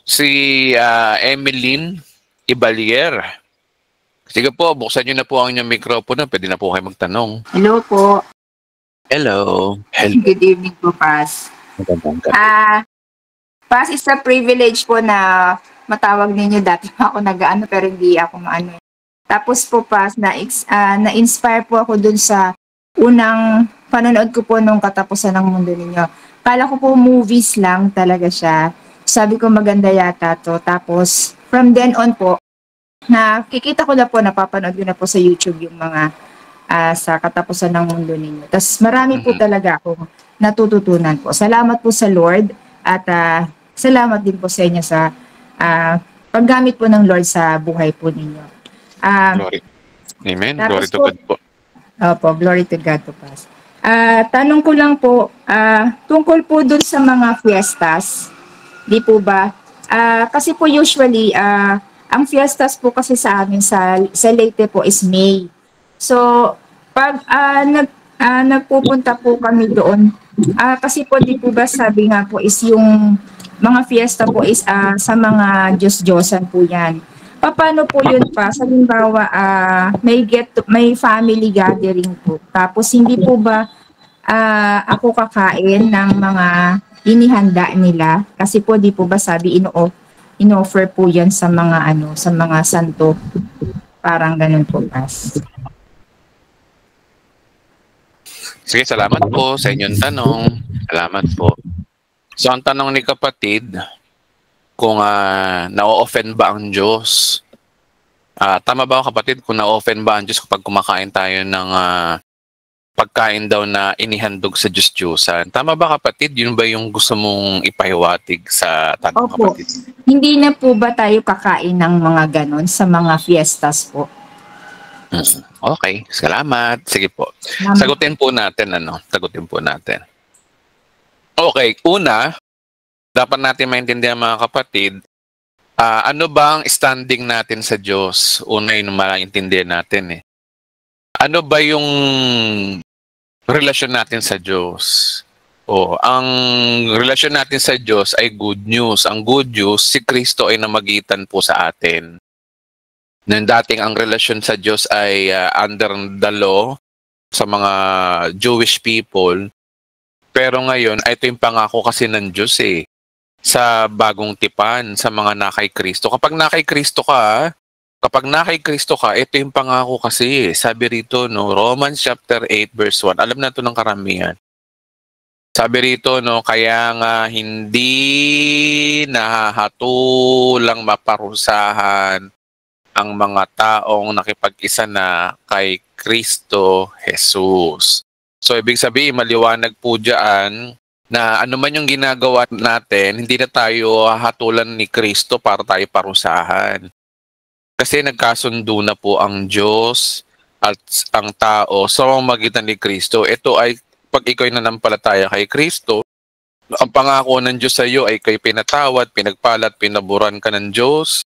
Si Emeline Ibalier. Sige po, buksan niyo na po ang inyong mikropono. Pwede na po kayo magtanong. Hello po. Hello. Good evening po, Paz. Paz, it's a privilege po na matawag ninyo. Dati pa ako nag-ano pero hindi ako maano. Tapos po, Paz, na-inspire po ako dun sa unang panonood ko po nung Katapusan ng Mundo ninyo. Kala ko po movies lang talaga siya. Sabi ko maganda yata to. Tapos, from then on po, nakikita ko na po, napapanood ko na po sa YouTube yung mga sa Katapusan ng Mundo ninyo. Tapos marami po talaga akong natututunan po. Salamat po sa Lord at salamat din po sa inyo sa paggamit po ng Lord sa buhay po ninyo. Glory. Amen. Glory to God po. Opo, glory to God po, Pas. Tanong ko lang po, tungkol po dun sa mga fiestas, di po ba? Kasi po usually, ang fiestas po kasi sa amin sa Leyte po is May. So, pag nagpupunta po kami doon, kasi po di po ba sabi nga po is yung mga fiesta po is sa mga Diyos-Diyosan po yan. Paano po yun pa? Halimbawa, may family gathering po. Tapos hindi po ba ako kakain ng mga inihanda nila? Kasi po di po ba sabi in-offer po yan sa mga sa mga santo. Parang ganun po, Pas. Sige, salamat po sa inyong tanong. Salamat po. So, ang tanong ni kapatid, kung na-offend ba ang Diyos? Tama ba kapatid kung na-offend ba ang Diyos kapag kumakain tayo ng pagkain daw na inihandog sa Diyos-Diyosan? Tama ba kapatid? Yun ba yung gusto mong ipahiwatig sa tanong? Opo. Kapatid? Hindi na po ba tayo kakain ng mga ganon sa mga fiestas po? Okay, salamat. Sige po. Sagutin po natin. Okay, una, dapat natin maintindihan mga kapatid, ano ba ang standing natin sa Diyos? Una yung maintindihan natin Ano ba yung relasyon natin sa Diyos? Ang relasyon natin sa Diyos ay good news. Ang good news, si Kristo ay namagitan po sa atin. Nung dating ang relasyon sa Diyos ay under the law sa mga Jewish people. Pero ngayon, ito yung pangako kasi ng Diyos sa bagong tipan, sa mga nakay Kristo. Kapag nakay Kristo ka, ito yung pangako kasi. Sabi rito, Romans chapter 8 verse 1. Alam na ito ng karamihan. Sabi rito, kaya nga hindi nahahatulang maparusahan ang mga taong nakipag-isa na kay Kristo Jesus. So, ibig sabihin, maliwanag po dyan na ano man yung ginagawa natin, hindi na tayo hatulan ni Kristo para tayo parusahan. Kasi nagkasundo na po ang Diyos at ang tao sa pamamagitan ni Kristo. Ito ay pag ikaw ay nanampalataya kay Kristo, ang pangako ng Diyos sa iyo ay kay pinatawad, pinagpalat, pinaburan ka ng Diyos,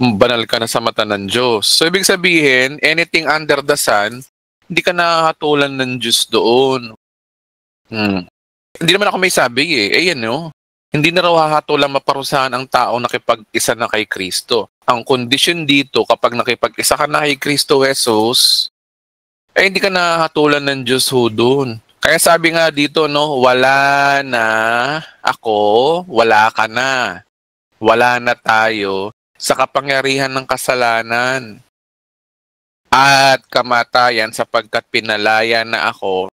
banal ka na sa mata ng Diyos. So ibig sabihin, anything under the sun, hindi ka nakahatulan ng Diyos doon. Hindi naman ako may sabi hindi na raw hahatulang maparusahan ang tao nakipag-isa na kay Kristo. Ang kondisyon dito, kapag nakipag-isa ka na kay Kristo Jesus, hindi ka nahatulan ng Diyos doon. Kaya sabi nga dito, wala na ako, wala ka na. Wala na tayo sa kapangyarihan ng kasalanan at kamatayan sapagkat pinalaya na ako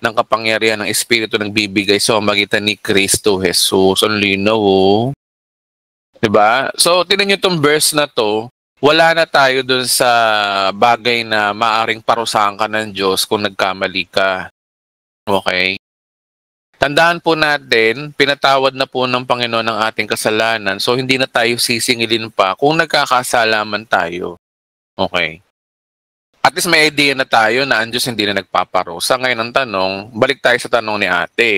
ng kapangyarihan ng Espiritu nagbibigay sa pamamagitan ni Kristo Jesus. Ang linaw, diba? So, tingnan nyo itong verse na to, wala na tayo dun sa bagay na maaring parusahan ka ng Diyos kung nagkamali ka. Okay? Tandaan po natin, pinatawad na po ng Panginoon ang ating kasalanan, so hindi na tayo sisingilin pa kung nagkakasalaman tayo. Okay? At least may idea na tayo na ang Diyos hindi na nagpaparusa. Ngayon ang tanong, balik tayo sa tanong ni ate.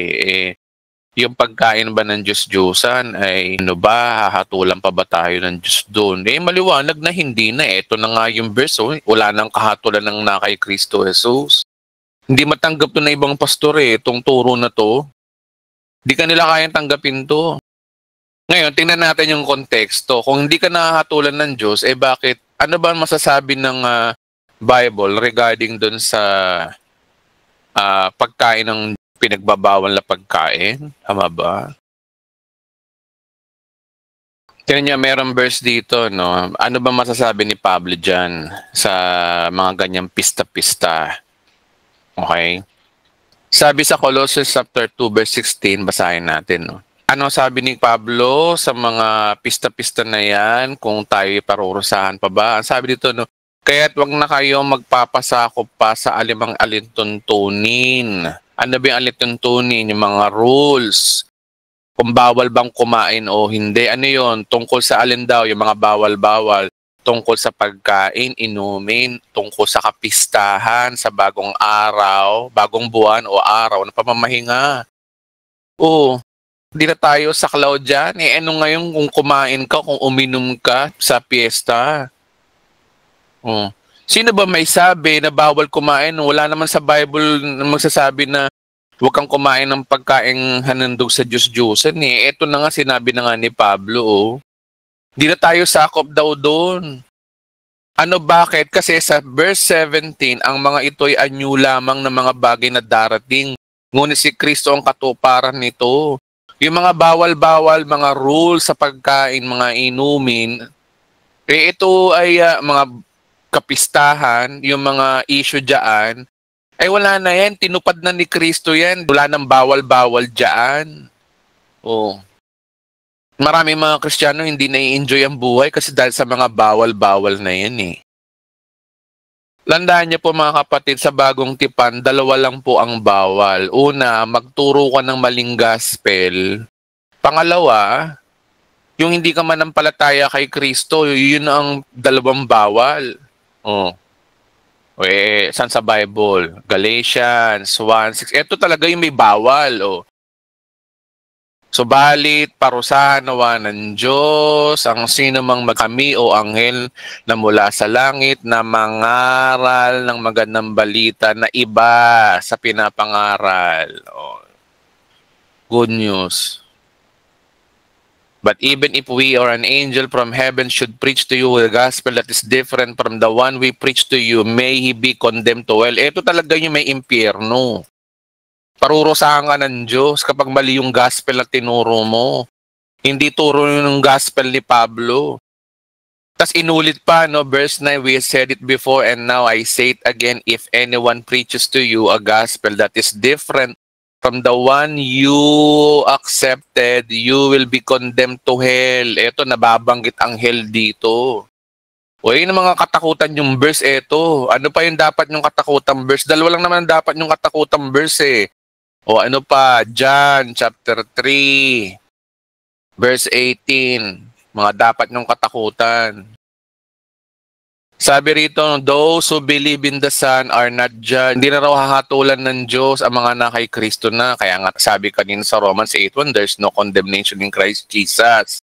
Yung pagkain ba ng Diyos-Diyosan ay hahatulan pa ba tayo ng Diyos doon? Maliwanag na hindi na. Ito na nga yung verse. Wala nang kahatulan ng nakay Kristo Jesus. Hindi matanggap to na ibang pastor itong turo na to. Hindi ka nila kayang tanggapin to. Ngayon, tingnan natin yung konteksto. Kung hindi ka nahahatulan ng Diyos, bakit, ano ba ang masasabi ng Bible regarding dun sa pagkain ng pinagbabawal na pagkain? Tama ba? Tingnan niya, mayroong verse dito, no? Ano ba masasabi ni Pablo dyan sa mga ganyang pista-pista? Okay? Sabi sa Colossians chapter 2 verse 16, basahin natin, no? Ano sabi ni Pablo sa mga pista-pista na yan kung tayo parurusahan pa ba? Ang sabi dito, no, kaya't wag na kayo magpapasakop pa sa alimang alintuntunin. Ano ba yung alintuntunin? Yung mga rules. Kung bawal bang kumain o hindi. Ano yon? Tungkol sa alin daw? Yung mga bawal-bawal. Tungkol sa pagkain, inumin, tungkol sa kapistahan, sa bagong araw, bagong buwan o araw na pamamahinga. Oo. Hindi na tayo saklaw dyan. Ano ngayon kung kumain ka, kung uminom ka sa piyesta? Oh. Sino ba may sabi na bawal kumain? Wala naman sa Bible na magsasabi na huwag kang kumain ng pagkaing hanandog sa Diyos-Diyosan. Ito na nga sinabi na nga ni Pablo. Oh. Hindi na tayo sakop daw doon. Ano bakit? Kasi sa verse 17, ang mga ito ay anyo lamang ng mga bagay na darating. Ngunit si Kristo ang katuparan nito. Yung mga bawal-bawal, mga rules sa pagkain, mga inumin, ito ay mga kapistahan, yung mga issue dyan, ay wala na yan. Tinupad na ni Kristo yan. Wala nang bawal-bawal dyan. Oh. Maraming mga Kristiyano hindi na-enjoy ang buhay kasi dahil sa mga bawal-bawal na yan eh. Landaan niyo po mga kapatid, sa bagong tipan, dalawa lang po ang bawal. Una, magturo ka ng maling gospel. Pangalawa, yung hindi ka manampalataya kay Kristo, yun ang dalawang bawal. Oh. Saan sa Bible? Galatians 1:6. Ito talaga yung may bawal. Oh. Subalit, parusahan nawa ng Diyos ang sino mang kami o anghel na mula sa langit na mangaral ng magandang balita na iba sa pinapangaral. Oh. Good news. But even if we or an angel from heaven should preach to you a gospel that is different from the one we preach to you, may he be condemned to hell. Ito talaga yung may impyerno. Parurusahan ka ng Diyos kapag mali yung gospel na tinuro mo. Hindi turo yung gospel ni Pablo. Tapos inulit pa, no, verse 9, we said it before and now I say it again, if anyone preaches to you a gospel that is different from the one you accepted, you will be condemned to hell. Ito, nababanggit ang hell dito. O yun ang mga katakutan yung verse ito. Ano pa yung dapat yung katakutang verse? Dalawa lang naman dapat yung katakutang verse eh. O ano pa, John chapter 3, verse 18, mga dapat yung katakutan. Sabi rito, those who believe in the Son are not judged. Hindi na raw hahatulan ng Diyos ang mga nakay Kristo na. Kaya nga sabi kanina sa Romans 8:1, there's no condemnation in Christ Jesus.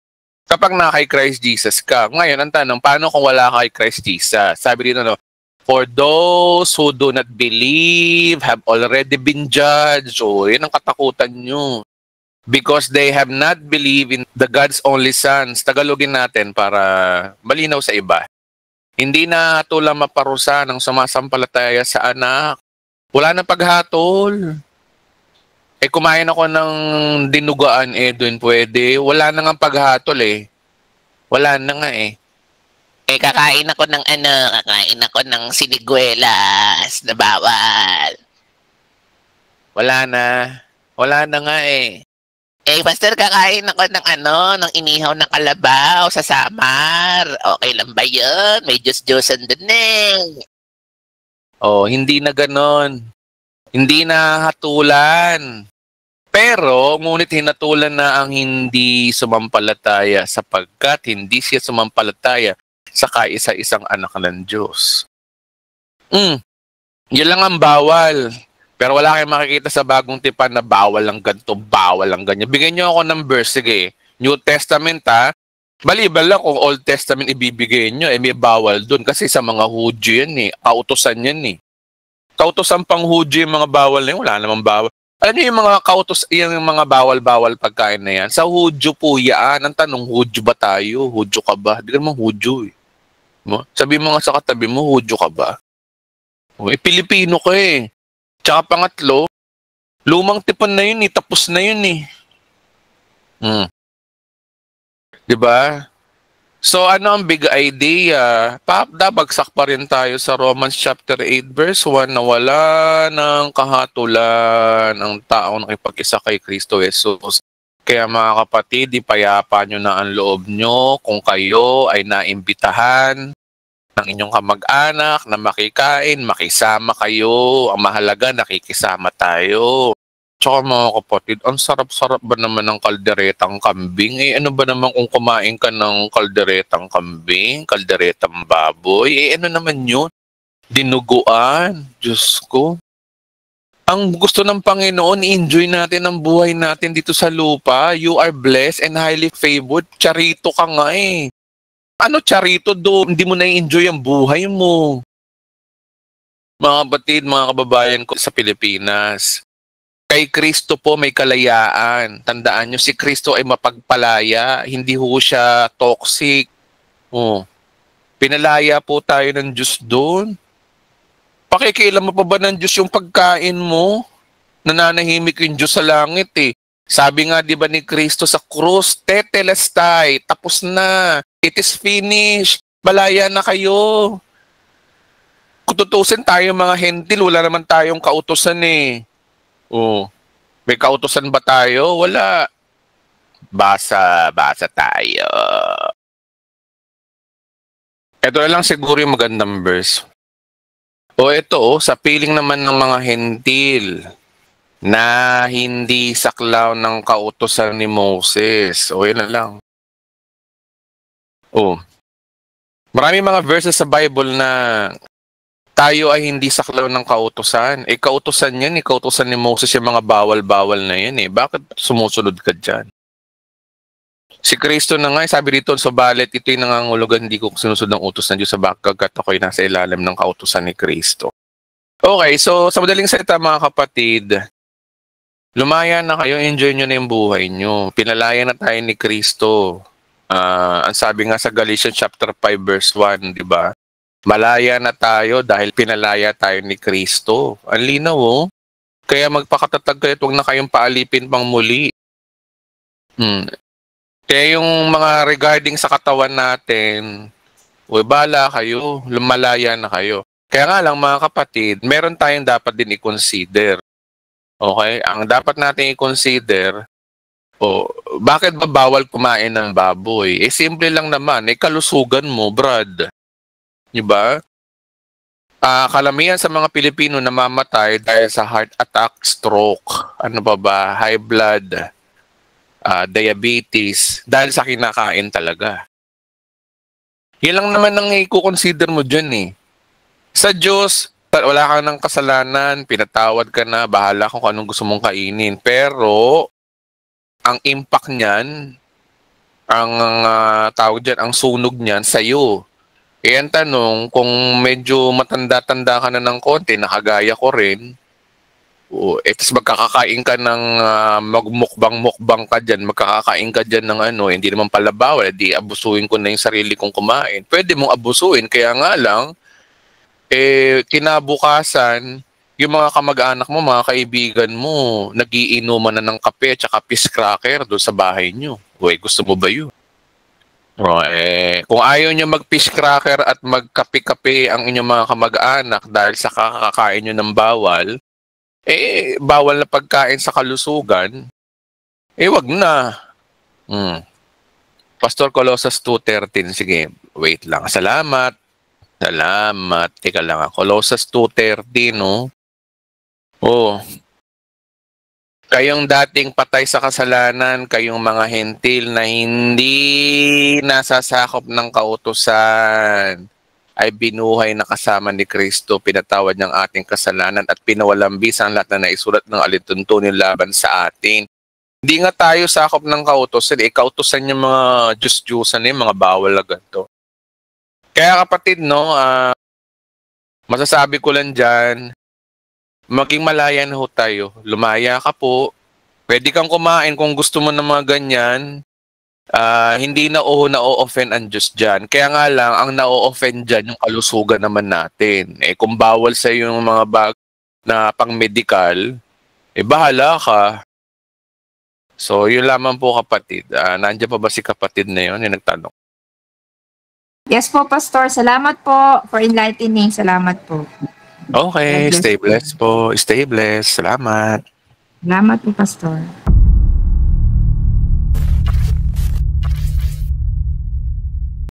Kapag nakay Christ Jesus ka, ngayon ang tanong, paano kung wala kay Christ Jesus? Sabi rito, no, for those who do not believe have already been judged. O, yun ang katakutan nyo. Because they have not believed in the God's only sons. Tagalogin natin para malinaw sa iba. Hindi na tulang maparusa ng sumasampalataya sa anak. Wala na paghatol. Kumain ako ng dinugaan, doon pwede. Wala na nga paghatol eh. Wala na nga eh. Kakain ako ng kakain ako ng siniguelas na bawal. Wala na. Wala na nga eh. Pastor, kakain ako ng ng inihaw ng kalabaw sa Samar. Okay lang ba yun? May Diyos-Diyosan dun eh. Oh, hindi na ganon. Hindi na hatulan. Pero, ngunit hinatulan na ang hindi sumampalataya sapagkat hindi siya sumampalataya sa kaisa-isang anak ng Diyos. Yun lang ang bawal. Pero wala kayong makikita sa bagong tipan na bawal lang ganito, bawal lang ganyan. Bigyan nyo ako ng verse, sige. New Testament ha. Baliban lang kung Old Testament ibibigay nyo, may bawal dun. Kasi sa mga Hudyo yan eh. Kautosan yan eh. Kautosan pang Hudyo yung mga bawal na yun. Wala namang bawal. Alam niyo yung mga kautos, yung mga bawal-bawal pagkain na yan, sa Hudyo po yan. Ang tanong, Hudyo ba tayo? Hudyo ka ba? Hindi ka naman Hudyo eh. Sabi mo nga sa katabi mo, Hudyo ka ba? Pilipino ka eh. Tsaka pangatlo, lumang tipon na yun eh, tapos na yun eh. Diba? So ano ang big idea? Dabagsak pa rin tayo sa Romans chapter 8 verse 1 na wala ng kahatulan ang taong nakipag-isa kay Kristo Jesus. Kaya mga kapatid, ipayapa nyo na ang loob nyo kung kayo ay naimbitahan ng inyong kamag-anak na makikain, makisama kayo. Ang mahalaga, nakikisama tayo. Tsaka mga kapatid, ang sarap-sarap ba naman ng kalderetang kambing? Eh ano ba naman kung kumain ka ng kalderetang kambing, kalderetang baboy? Eh ano naman yun? Dinuguan. Diyos ko. Ang gusto ng Panginoon, enjoy natin ang buhay natin dito sa lupa. You are blessed and highly favored. Charito ka nga eh. Ano charito do? Hindi mo na-enjoy ang buhay mo. Mga kapatid, mga kababayan ko sa Pilipinas. Kay Kristo po may kalayaan. Tandaan nyo, si Kristo ay mapagpalaya. Hindi ho siya toxic. Pinalaya po tayo ng Diyos doon. Pakikialam mo pa ba ng Diyos yung pagkain mo? Nananahimik yung Diyos sa langit eh. Sabi nga di ba ni Kristo sa krus, tetelestai, tapos na. It is finished. Balaya na kayo. Kung tutusin tayo mga hentil, wala naman tayong kautusan eh. May kautusan ba tayo? Wala. Basa tayo. Ito na lang siguro yung magandang verse. Ito sa piling naman ng mga hentil na hindi saklaw ng kautusan ni Moses. Yun na lang. Marami mga verses sa Bible na tayo ay hindi saklaw ng kautusan. Kautusan yan, kautusan ni Moses yung mga bawal-bawal na yan eh. Bakit sumusunod ka dyan? Si Kristo na nga, sabi rito, subalit ito'y nangangulugan, hindi ko sinusunod ng utos ng Diyos sa bagkagat ako'y nasa ilalim ng kautusan ni Kristo. Okay, so sa madaling salita mga kapatid, lumaya na kayo, enjoy nyo na yung buhay nyo. Pinalaya na tayo ni Kristo. Ang sabi nga sa Galatians chapter 5 verse 1, di ba? Malaya na tayo dahil pinalaya tayo ni Kristo. Ang linaw Kaya magpakatatag kayo at huwag na kayong paalipin pang muli. Kaya yung mga regarding sa katawan natin, bala kayo, lumalaya na kayo. Kaya nga lang mga kapatid, meron tayong dapat din i-consider. Okay? Ang dapat natin i-consider, bakit ba bawal kumain ng baboy? Simple lang naman, kalusugan mo, brad. Diba? Kalamihan sa mga Pilipino namamatay dahil sa heart attack, stroke, high blood, diabetes, dahil sa kinakain talaga. Yan lang naman ang i-consider mo dyan eh. Sa Diyos, wala kang ng kasalanan, pinatawad ka na, bahala kung anong gusto mong kainin. Pero, ang impact niyan, ang tawag dyan, ang sunog niyan sa'yo. Ang tanong, kung medyo matanda-tanda ka na ng konti, nakagaya ko rin, tapos magkakakain ka ng magmukbang-mukbang ka dyan, magkakakain ka dyan ng hindi naman pala bawal, di abusuin ko na yung sarili kong kumain. Pwede mong abusuin, kaya nga lang, kinabukasan, yung mga kamag-anak mo, mga kaibigan mo, nagiinuman na ng kape at saka peace cracker doon sa bahay nyo. Gusto mo ba yun? Kung ayaw nyo mag-fish cracker at magkape-kape ang inyong mga kamag-anak dahil sa kakakain nyo ng bawal, bawal na pagkain sa kalusugan, wag na. Pastor Colossus 2:13, sige, wait lang. Salamat. Teka lang. Colossus 2:13, Kayong dating patay sa kasalanan, kayong mga hentil na hindi nasasakop ng kautusan, ay binuhay na kasama ni Kristo, pinatawad ng ating kasalanan at pinawalambisan lahat na naisulat ng alituntunin laban sa atin. Hindi nga tayo sakop ng kautusan, kautusan yung mga Diyos-Diyusan mga bawal na ganito. Kaya kapatid, masasabi ko lang dyan, maging malayan ho tayo. Lumaya ka po. Pwede kang kumain kung gusto mo ng mga ganyan. Hindi na na-o-offend ang Diyos dyan. Kaya nga lang, ang na-o-offend dyan yung kalusugan naman natin. Kung bawal sa yung mga bag na pang-medical, bahala ka. So, yun lamang po kapatid. Nandiyan pa ba si kapatid na yun? Yung nagtanong. Yes po, Pastor. Salamat po for enlightening. Salamat po. Okay, God bless stay po. blessed po. Stay blessed. Salamat. Salamat po, Pastor.